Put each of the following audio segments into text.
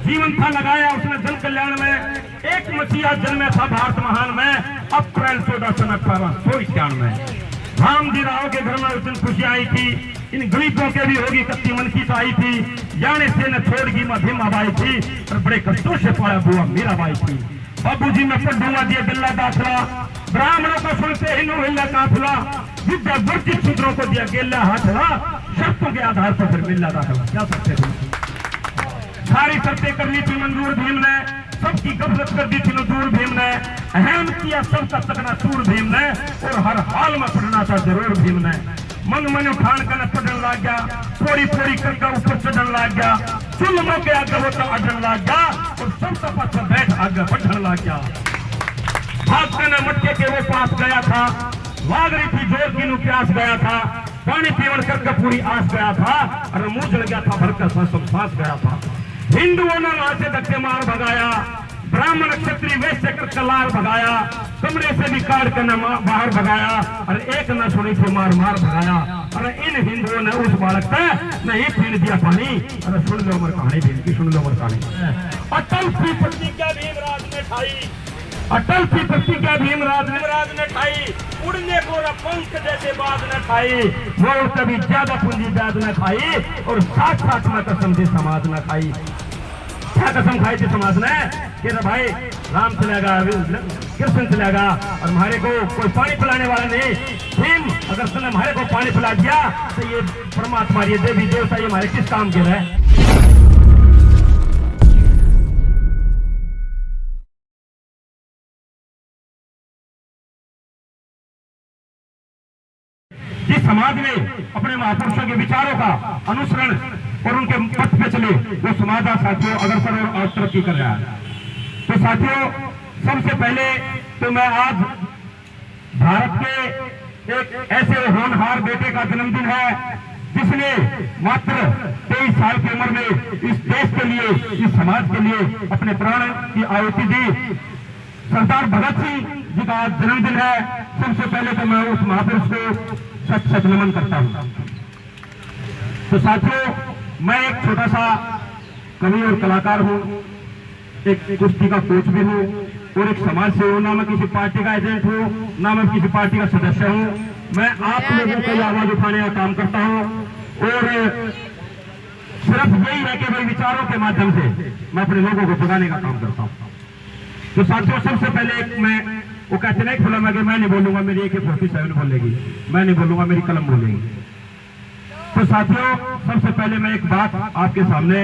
जीवन था लगाया उसने जन कल्याण में। एक मसीहा जन्मे था भारत महान में, अप्रैल 14 सन 1891 में। रामजी राव के घर में उस दिन खुशियां आई थी, इन गरीबों के भी होगी कच्ची मन की आई थी। जाने से न छोड़गी माँ भीमाबाई थी, और बड़े कष्टों से पाया बुआ मीराबाई थी। बाबूजी मैं पढ़ूंगा दिया दिल्ला दाखला, ब्राह्मणों को सुनते ही हिला काफिला। विद्या वर्जित शूद्रों को दिया गेला हाथला, शर्तों के आधार पर फिर मिला दाखला। क्या सकते थे, सारी शर्तें करनी थी मंजूर भीम ने, सबकी गफलत कर दी थी नजूर भीम ने। अहम किया सबका तकना चूर भीम ने, और हर हाल में पढ़ना था जरूर भीम ने। मन मन उठान कर पढ़ने लग गया, थोड़ी थोड़ी करके ऊपर चढ़ने लग गया। चुल मौके आगे होता अड़न लग गया, और सबका पास बैठ आगे बढ़ने लग गया। भागते न मटके के वो पास गया था, लाग रही थी जोर की नु प्यास गया था। पानी पीवन करके पूरी आस गया था, और मुंह जल गया था भरकर सांस गया था। हिंदुओं ने वहां से धक्के मार भगाया, ब्राह्मण क्षत्रिय वैश्य कर कलार भगाया। कमरे से भी काट कर बाहर भगाया, और एक न सुनी थी मार मार भगाया। और इन हिंदुओं ने उस बालक का नहीं पीने दिया पानी। अरे सुन लो उमर कहानी भीम की, सुन लो उमर कहानी। अटल सी प्रतिज्ञा भीमराज ने ठाई, अटल सी प्रतिज्ञा भीमराज ने ठाई। उड़ने को पंख जैसे बाज न खाई, वो कभी ज्यादा पूंजी ब्याज न खाई, और साथ साथ में कसम थी समाज न खाई। क्या कसम खाई थी समाज ने कि भाई राम चलेगा, कृष्ण चलेगा, और हमारे को कोई पानी पिलाने वाला नहीं। भीम अगर तुमने हमारे को पानी पिला दिया तो ये परमात्मा, ये देवी देवता, ये हमारे किस काम के रहे। जिस समाज में अपने महापुरुषों के विचारों का अनुसरण और उनके पथ पे चले, वो समाज साथियों अग्रसर और तरक्की कर रहा है। तो साथियों, सबसे पहले तो मैं आज भारत के एक ऐसे होनहार बेटे का जन्मदिन है जिसने मात्र 23 साल की उम्र में इस देश के लिए, इस समाज के लिए अपने प्राण की आहुति दी। सरदार भगत सिंह जी का आज जन्मदिन है। सबसे पहले तो मैं उस महापुरुष को सच सच नमन करता हूं। तो साथियों, मैं एक छोटा सा कवि और कलाकार हूं, एक कुश्ती का कोच भी हूं, और एक समाज सेवी हूं। ना मैं किसी पार्टी का एजेंट हूं, ना मैं किसी पार्टी का सदस्य हूं। मैं आप लोगों को आवाज उठाने का काम करता हूं, और सिर्फ यही है कि भाई विचारों के माध्यम से मैं अपने लोगों को जगाने का काम करता हूं। तो साथियों, सबसे पहले मैं वो कहते नहीं खुला मैं नहीं बोलूंगा, मेरी AK-47 बोलेगी, मैं नहीं बोलूंगा, मेरी कलम बोलेगी। तो साथियों, सबसे पहले मैं एक बात आपके सामने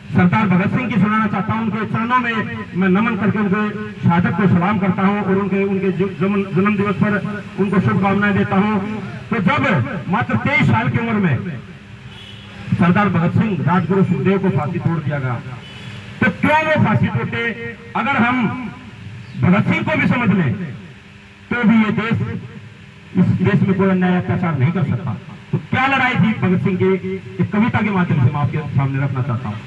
सरदार भगत सिंह की सुनाना चाहता हूं। उनके चरणों में मैं नमन करके उनके शहादत को सलाम करता हूं, और उनके जन्म दिवस पर उनको शुभकामनाएं देता हूं। तो जब मात्र 23 साल की उम्र में सरदार भगत सिंह राजगुरु सुखदेव को फांसी तोड़ दिया गया, तो क्यों वो फांसी तोड़ते? अगर हम भगत सिंह को भी समझ लें तो भी ये देश, इस देश में कोई अन्याय अत्याचार नहीं कर सकता। तो क्या लड़ाई थी भगत सिंह की, एक कविता के माध्यम से मैं आपके सामने रखना चाहता हूं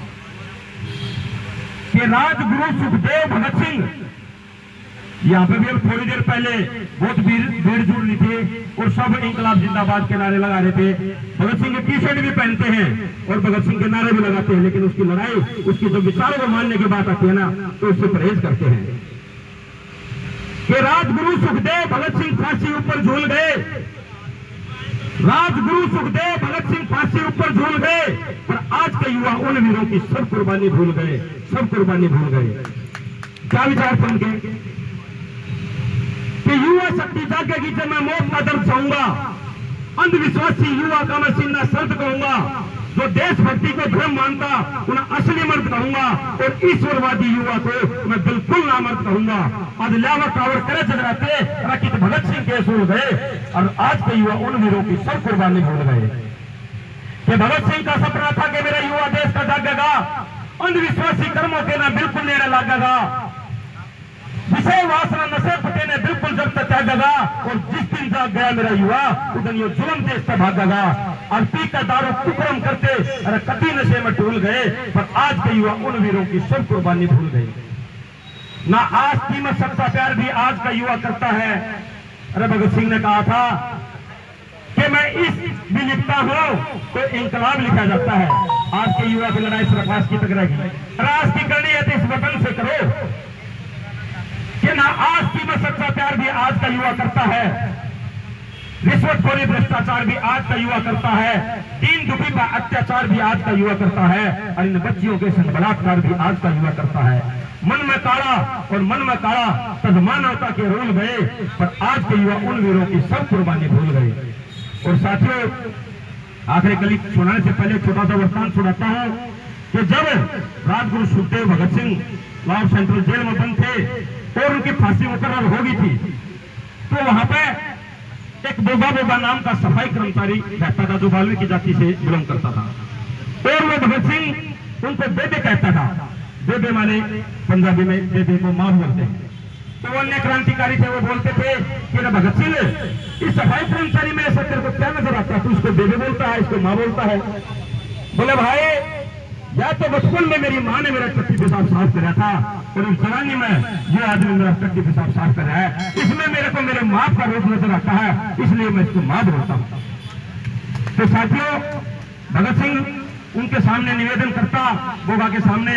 कि राजगुरु सुखदेव भगत सिंह, यहाँ पे भी अब थोड़ी देर पहले बहुत भीड़ जुड़ रही थी, और सब इंकलाब जिंदाबाद के नारे लगा रहे थे। भगत सिंह के टी-शर्ट भी पहनते हैं और भगत सिंह के नारे भी लगाते हैं, लेकिन उसकी लड़ाई, उसकी जो विचारों को मानने की बात आती है ना, तो उससे परहेज करते हैं। कि राजगुरु सुखदेव भगत सिंह फांसी ऊपर झूल गए, राजगुरु सुखदेव भगत सिंह फांसी ऊपर झूल गए, पर आज के युवा उन वीरों की सब कुर्बानी भूल गए, सब कुर्बानी भूल गए। क्या विचार थे उनके कि युवा शक्ति जागेगी जब मैं मौत का दर्द सहूंगा, अंधविश्वासी युवा का मैं सीना सर्द कहूंगा, जो देशभक्ति को धर्म मानता उन्हें असली मर्द कहूंगा, और ईश्वरवादी युवा को मैं बिल्कुल नामर्द कहूंगा। आज लावर टावर करे जगराते राकित भगत सिंह केस हो गए, और आज के युवा उन वीरों की सब कुर्बानी भूल गए। कि भगत सिंह का सपना था कि मेरा युवा देश का जागेगा, अंधविश्वासी कर्मों के ना बिल्कुल नेड़े लागेगा, विषय वासना नशे पटे ने बिल्कुल जब तक त्यागेगा, और जिस दिन जाग गया मेरा युवा उस दिन ये जुल्म देश से भागेगा। और पी का दारू कुकरम करते अरे कभी नशे में टूल गए, पर आज के युवा उन वीरों की सब कुर्बानी भूल गई। ना आज कीमत सत्ता प्यार भी आज का युवा करता है। अरे भगत सिंह ने कहा था कि मैं इस भी लिखता हूँ तो इनकलाब लिखा जाता है। आज के युवा की लड़ाई सिर्फ आज की तक रहेगी। आज की करनी है तो इस वतन से करो कि ना आज की में सच्चा प्यार भी आज का युवा करता है, रिश्वतखोरी भ्रष्टाचार भी आज का युवा करता है, दीन दुखी का अत्याचार भी आज का युवा करता है, और इन बच्चियों के संग बलात्कार भी आज का युवा करता है। मन में काला और मन में काला तब मानवता के रोल गए, पर आज के युवा उन वीरों की सब कुर्बानी भूल गए। और साथियों, आखिरी कली सुनाने से पहले छोटा सा वृत्तांत सुनाता हूं कि जब राजगुरु सुखदेव भगत सिंह लाहौर सेंट्रल जेल में बंद थे और उनकी फांसी मुकर्रर हो गई थी, तो वहां पे एक बोगा बोगा नाम का सफाई कर्मचारी रहता था जो वाल्मीकि जाति से बिलोंग करता था, और वो भगत सिंह उनको बेबे कहता था। बेबे माने पंजाबी में बेबे को मां बोलते हैं। तो वो अन्य क्रांतिकारी थे, वो बोलते थे कि ना भगत सिंह, इस सफाई कर्मचारी में ऐसा तेरे को क्या नजर आता है, तू इसको बेबे बोलता है, इसको मां बोलता है। बोले भाई, या तो बचपन में मेरी माँ ने मेरा टट्टी पेशाब साफ कराया था, और इस जवानी में ये आदमी मेरा टट्टी पेशाब साफ कर रहा है, इसमें मेरे को मेरे माँ का रूप नजर आता है, इसलिए मैं इसको माँ बोलता हूँ। तो साथियों, भगत सिंह उनके सामने निवेदन करता, बोगा के सामने,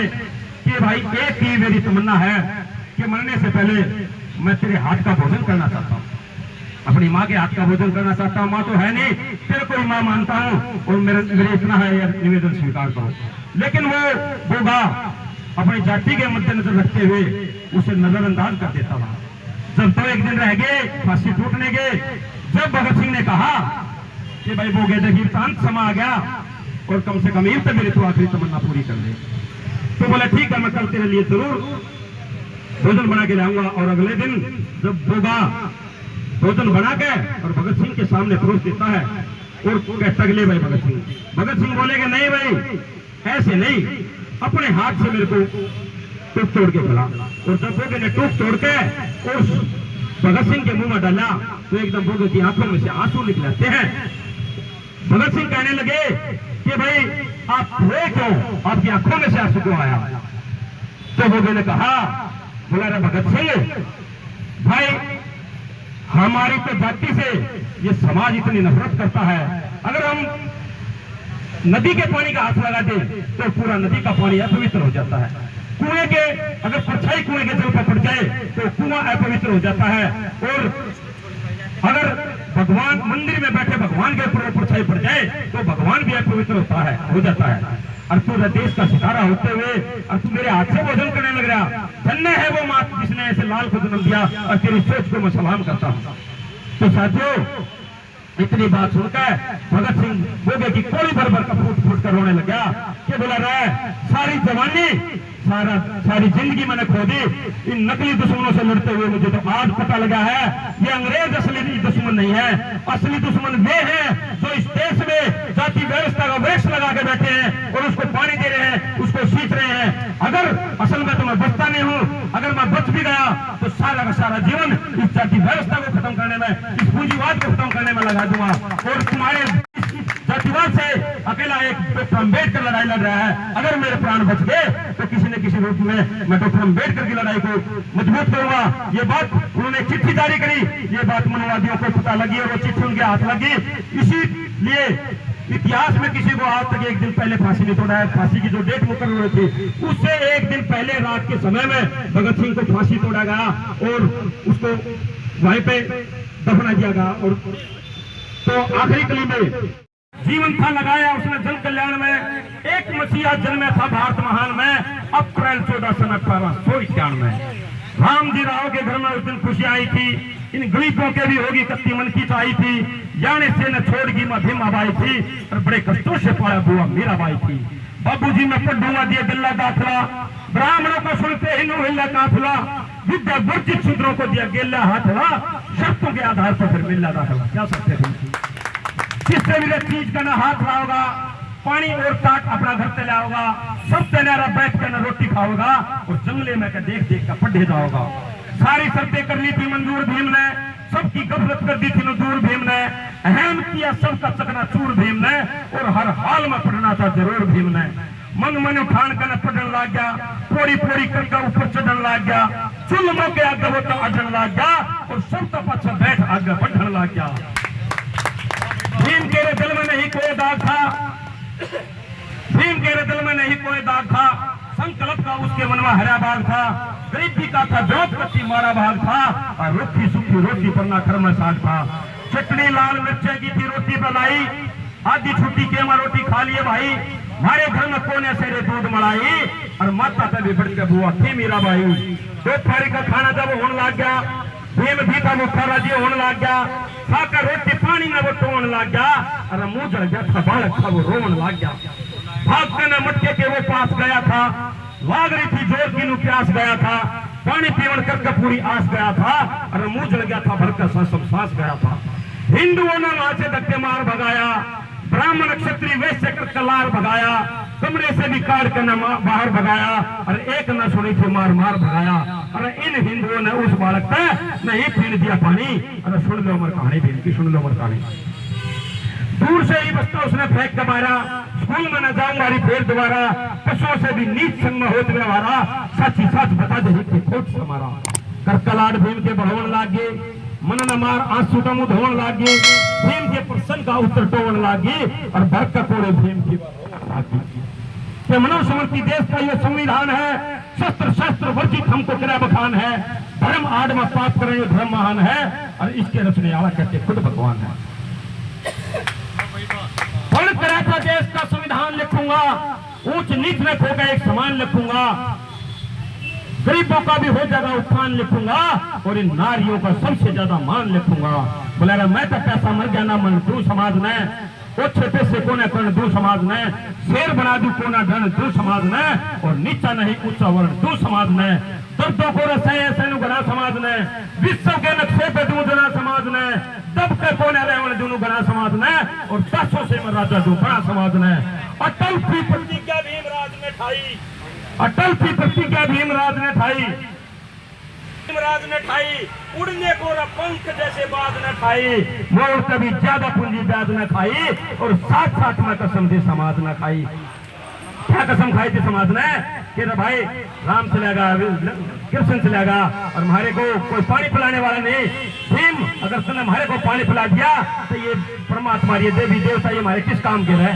कि भाई एक ही मेरी तमन्ना है कि मरने से पहले मैं तेरे हाथ का भोजन करना चाहता हूँ, अपनी माँ के हाथ का भोजन करना चाहता हूँ। माँ तो है नहीं, तेरे को माँ मानता हूँ, और मेरे इतना है यार, निवेदन स्वीकार करो। लेकिन वो बोगा अपनी जाति के मद्देनजर रखते हुए उसे नजरअंदाज कर देता था। जब तो एक दिन रह गए फांसी टूटने के, जब भगत सिंह ने कहा कि भाई बोगे देखिए शांत समा आ गया, और कम से कम तो मेरी तो आखिरी तमन्ना पूरी कर दे, तो बोला ठीक है, मैं कल तेरे लिए जरूर भोजन बना के लाऊंगा। और अगले दिन जब बोगा भोजन बना के और भगत सिंह के सामने परोस देता है, और कहता ले भाई भगत सिंह बोलेगे नहीं भाई ऐसे नहीं, अपने हाथ से मेरे को टूक तोड़ के खिला। और जब बोगे ने टूक तोड़ के उस भगत सिंह के मुंह में डाला, तो एकदम बोगे की आंखों में से आंसू निकलते हैं। भगत सिंह कहने लगे कि भाई आप रोए क्यों, आपकी आंखों में से आंसू क्यों आया। तो बोगे ने कहा, बोला रे भगत सिंह भाई, हमारी तो जाति से ये समाज इतनी नफरत करता है, अगर हम नदी के पानी का हाथ लगा दे तो पूरा नदी का पानी अपवित्र हो जाता है। कुएं के अगर परछाई कुएं के जल पर पड़ जाए तो कुआं अपवित्र हो जाता है, और अगर भगवान मंदिर में बैठे भगवान के ऊपर परछाई पड़ जाए तो भगवान भी अपवित्र होता है, हो जाता है। और पूरे देश का सितारा होते हुए और तू मेरे हाथ से भोजन करने लग रहा, धन्य है वो माँ जिसने ऐसे लाल को जन्म दिया, और तेरी सोच को मैं सलाम करता हूँ। तो साथियों, इतनी बात सुनकर भगत सिंह बोगे की कोड़ी भर भर का फूट फूट कर रोने लगा कि बोला रहा सारी जवानी सारी जिंदगी मैंने खो दी इन नकली दुश्मनों से लड़ते हुए। मुझे तो आज पता लगा है ये अंग्रेज असली दुश्मन नहीं है, असली दुश्मन वे हैं जो इस देश में जाति व्यवस्था का वृक्ष लगा के बैठे हैं और उसको पानी दे रहे हैं, उसको सींच रहे हैं। अगर असल में तो मैं बचता नहीं हूँ, अगर मैं बच भी गया तो सारा का सारा जीवन इस जाति व्यवस्था को खत्म करने में, इस पूंजीवाद को खत्म करने में लगा दूंगा। और तुम्हारे जातिवाद से अकेला एक डॉक्टर अम्बेडकर लड़ाई लड़ रहा है, अगर मेरे प्राण बच गए तो किसी न किसी रूप में मैं डॉक्टर अम्बेडकर की लड़ाई को मजबूत करूंगा। ये बात उन्होंने चिट्ठी जारी करी, ये बात मनोवादियों को पता लगी और वो चिट्ठी उनके हाथ लगी। इसीलिए इतिहास में किसी को आज तक एक दिन पहले फांसी नहीं तोड़ा है। फांसी की जो डेट मुकर्रर हुई थी उससे एक दिन पहले रात के समय में भगत सिंह को फांसी तोड़ा गया और उसको वहीं पे दफना दिया गया। और तो आखिरी कली में जीवन था लगाया उसने जन कल्याण में, एक मसीहा जन्मे था भारत महान में, अप्रैल 14 सन 1891 राम जी राव के घर में उस दिन खुशी आई थी। इन गरीबों के भी होगी कत्ती मन की चाहिए थी, जाने से न छोड़गी माँ भीमा बाई थी, और बड़े कष्टों से पाया बुआ मीरा बाई थी। बाबूजी में पढ़ूंगा दिया दिल्ला दाखला, ब्राह्मणों को सुनते ही नो हिल्ला काफिला, विद्या वर्जित शूद्रों को दिया गेला हाथला, शर्तों के आधार पर फिर मिल्ला दाखला। क्या सकते थे, किससे भी चीज का ना हाथ लाओगा, पानी और ताक अपना घर से लाओगा, सब तेनारा बैठ कर न रोटी खाओगा, और जंगले में देख देख कर पढ़े जाओगा। सारी शर्तें कर ली थी मंजूर भीम ने, सबकी गफलत कर दी थी मंजूर भीम ने, अहम किया सबका चकना चूर भीम ने, और हर हाल में पढ़ना था जरूर भीम ने। मन मन उठान कर पढ़ने लग गया, पोड़ी पोड़ी करके ऊपर चढ़ने लग गया, चुल मौके आगे वो तो अड़न लग गया, और सब तो पीछे बैठ आगे बढ़ने लग गया। भीम के दिल में नहीं कोई दाग था, भीम के दिल में नहीं कोई दाग था, संकल्प का उसके मन में हरा बाग था, गरीबी का था बहुत कच्ची मारा भाग था, और रूखी सूखी रोटी पर ना घर में साग था। चटनी लाल मिर्चे की थी रोटी बनाई, आधी छुट्टी के में रोटी खा लिए भाई, हमारे घर में कोने से रे दूध मलाई, और माता पे भी बढ़ के बुआ थी मीरा भाई। दोपहर का खाना जब होने लग गया, भीम भी था मुखा राजी होने लग गया, खाकर रोटी पानी में वो टोन लग गया, और मुंह जल गया था बालक था वो रोन लग गया। भागते न मटके के वो पास गया था, लाग रही थी जोर की नु प्यास गया था, पानी पीवन करके पूरी आस गया था, और मुंह जल गया था भरकर सांस गया था। हिंदुओं ने वहां से धक्के मार भगाया, ब्राह्मण क्षत्रिय वैश्य कर कलार भगाया, कमरे से भी काट कर न बाहर भगाया, और एक न सुनी थी मार मार भगाया। और इन हिंदुओं ने उस बालक पे नहीं पीने दिया पानी। अरे सुन लो अमर कहानी भी इनकी, सुन लो अमर कहानी। दूर से ही बस्ता उसने फेंक के मारा, स्कूल में न जाऊंगा फिर दोबारा, पशुओं से भी नीच संग में होते व्यवहारा, सच ही सच बता दे कि खोट समारा। कर कलाड़ भीम के बढ़ोन लागे, मन न मार आंसू का मुंह धोन लागे, भीम के प्रसन्न का उत्तर टोन लागे, और भर का कोड़े भीम की कि मनुष्य समर्थी देश का यह संविधान है, शस्त्र शस्त्र वर्जित हमको किरा बखान है, धर्म आड़ में पाप करें ये धर्म महान है, और इसके रचने वाला कहते खुद भगवान है। पढ़ कर ऐसा देश का संविधान लिखूंगा, ऊंच नीच में खोगा एक समान लिखूंगा, गरीबों का भी हो जाएगा उत्थान लिखूंगा, और इन नारियों का सबसे ज्यादा मान लिखूंगा। बोलेगा मैं तो पैसा मर गया ना मन तू समाज ने, वो छोटे से कोने कर्ण दू समाज ने, शेर बना दू कोना धन दू समाज ने, और नीचा नहीं ऊंचा वर्ण दू समाज ने, दर्दों को रसाए ऐसे गणा समाज ने, विश्व के नक्शे पे दू जना समाज ने, दब के कोने रहे दोनों गणा समाज ने, और 10 से राजा दू बड़ा समाज ने। अटल की प्रतिज्ञा भीमराज ने ठाई, अटल की प्रतिज्ञा भीमराज ने ठाई, भीमराज ने ठाई, उड़ने को पंख जैसे बाज न खाई, मोर कभी ज्यादा पूंजी ब्याज न खाई, और साथ साथ में कसम थी समाज न खाई। क्या कसम खाई थी समाज ने कि भाई राम चलेगा, कृष्ण चलेगा, और हमारे को कोई पानी पिलाने वाला नहीं। भीम अगर तुमने हमारे को पानी पिला दिया तो ये परमात्मा, ये देवी देवता, ये हमारे किस काम के रहे?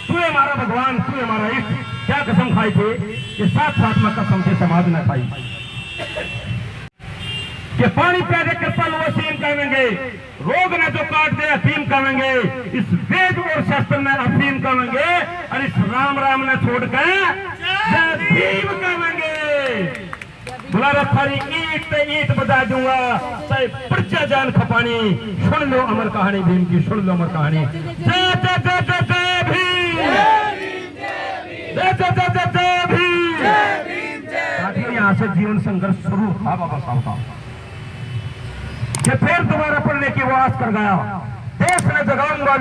तू है हमारा भगवान, तू है हमारा इष्ट। क्या कसम खाई थी कि साथ साथ में कसम थी समाज न खाई कि पानी प्यारे कृपल वसीम करेंगे, रोग न जो काट दे अफीम करेंगे, इस वेद और शस्त्र में अफीम करेंगे, और इस राम राम ने छोड़कर जय भीम करेंगे। बुला थारी ईट पे ईट बजा दूंगा, चाहे पर्चा जान खपानी। सुन लो अमर कहानी भीम की, सुन लो अमर कहानी। जय जय जय जय जय भीम, जय जय जय जय जय भीम। यहाँ से जीवन संघर्ष शुरू था बाबा साहब का, फिर दोबारा पढ़ने की वो आस कर गया। देश में जगाऊंगा